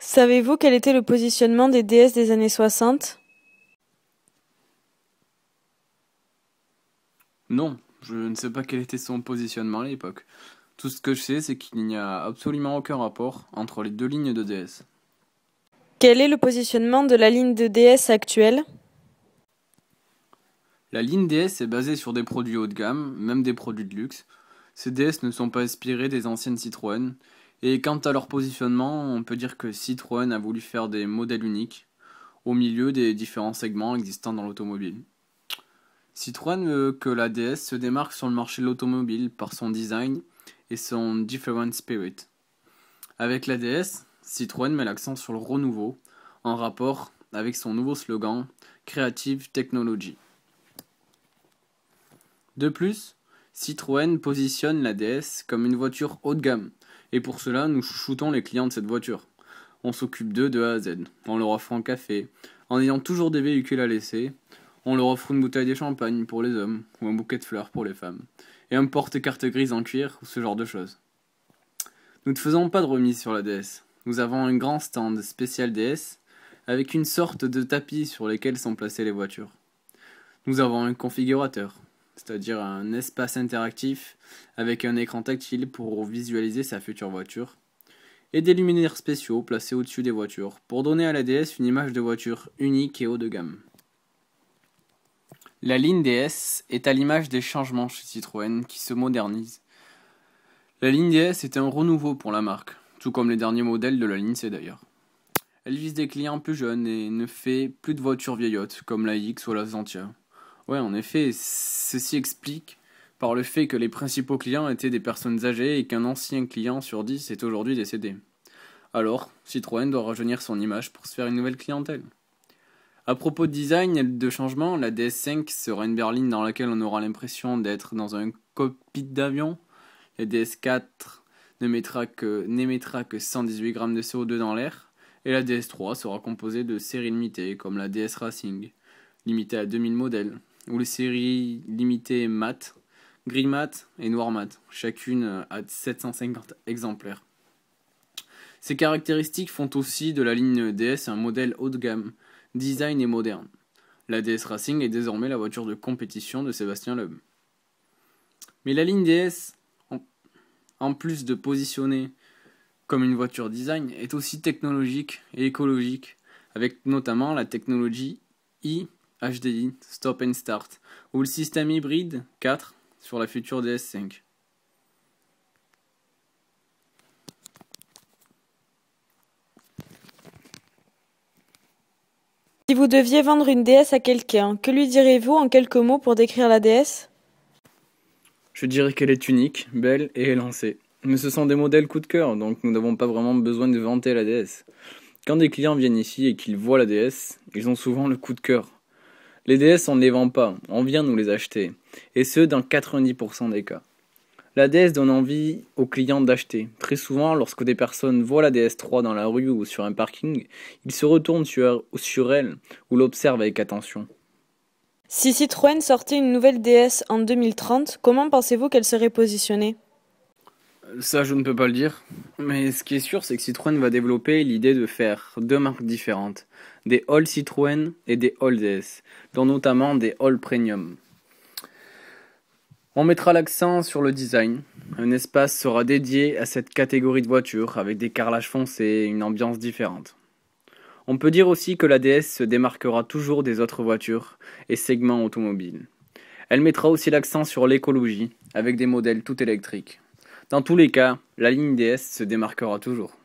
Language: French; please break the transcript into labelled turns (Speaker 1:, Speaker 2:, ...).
Speaker 1: Savez-vous quel était le positionnement des DS des années 60?
Speaker 2: Non, je ne sais pas quel était son positionnement à l'époque. Tout ce que je sais, c'est qu'il n'y a absolument aucun rapport entre les deux lignes de DS.
Speaker 1: Quel est le positionnement de la ligne de DS actuelle?
Speaker 2: La ligne DS est basée sur des produits haut de gamme, même des produits de luxe. Ces DS ne sont pas inspirés des anciennes Citroën. Et quant à leur positionnement, on peut dire que Citroën a voulu faire des modèles uniques au milieu des différents segments existants dans l'automobile. Citroën veut que la DS se démarque sur le marché de l'automobile par son design et son different spirit. Avec la DS, Citroën met l'accent sur le renouveau, en rapport avec son nouveau slogan Creative Technology. De plus, Citroën positionne la DS comme une voiture haut de gamme, et pour cela nous chouchoutons les clients de cette voiture. On s'occupe d'eux de A à Z, en leur offrant un café, en ayant toujours des véhicules à laisser, on leur offre une bouteille de champagne pour les hommes, ou un bouquet de fleurs pour les femmes, et un porte-carte grise en cuir, ou ce genre de choses. Nous ne faisons pas de remise sur la DS. Nous avons un grand stand spécial DS, avec une sorte de tapis sur lesquels sont placées les voitures. Nous avons un configurateur, c'est-à-dire un espace interactif avec un écran tactile pour visualiser sa future voiture, et des luminaires spéciaux placés au-dessus des voitures pour donner à la DS une image de voiture unique et haut de gamme. La ligne DS est à l'image des changements chez Citroën qui se modernisent. La ligne DS est un renouveau pour la marque, tout comme les derniers modèles de la ligne C d'ailleurs. Elle vise des clients plus jeunes et ne fait plus de voitures vieillottes comme la X ou la Xantia. Ouais, en effet, ceci explique par le fait que les principaux clients étaient des personnes âgées et qu'un ancien client sur 10 est aujourd'hui décédé. Alors, Citroën doit rajeunir son image pour se faire une nouvelle clientèle. À propos de design et de changement, la DS5 sera une berline dans laquelle on aura l'impression d'être dans un cockpit d'avion. La DS4 n'émettra que 118 grammes de CO2 dans l'air. Et la DS3 sera composée de séries limitées comme la DS Racing, limitée à 2000 modèles, ou les séries limitées mat, gris mat et noir mat, chacune à 750 exemplaires. Ces caractéristiques font aussi de la ligne DS un modèle haut de gamme, design et moderne. La DS Racing est désormais la voiture de compétition de Sébastien Loeb. Mais la ligne DS, en plus de positionner comme une voiture design, est aussi technologique et écologique, avec notamment la technologie HDI, Stop and Start, ou le système hybride 4 sur la future DS5.
Speaker 1: Si vous deviez vendre une DS à quelqu'un, que lui direz-vous en quelques mots pour décrire la DS?
Speaker 2: Je dirais qu'elle est unique, belle et élancée. Mais ce sont des modèles coup de cœur, donc nous n'avons pas vraiment besoin de vanter la DS. Quand des clients viennent ici et qu'ils voient la DS, ils ont souvent le coup de cœur. Les DS, on ne les vend pas, on vient nous les acheter, et ce dans 90% des cas. La DS donne envie aux clients d'acheter. Très souvent, lorsque des personnes voient la DS3 dans la rue ou sur un parking, ils se retournent sur elle ou l'observent avec attention.
Speaker 1: Si Citroën sortait une nouvelle DS en 2030, comment pensez-vous qu'elle serait positionnée?
Speaker 2: Ça, je ne peux pas le dire. Mais ce qui est sûr, c'est que Citroën va développer l'idée de faire deux marques différentes. Des All Citroën et des All DS, dont notamment des All Premium. On mettra l'accent sur le design. Un espace sera dédié à cette catégorie de voitures, avec des carrelages foncés et une ambiance différente. On peut dire aussi que la DS se démarquera toujours des autres voitures et segments automobiles. Elle mettra aussi l'accent sur l'écologie, avec des modèles tout électriques. Dans tous les cas, la ligne DS se démarquera toujours.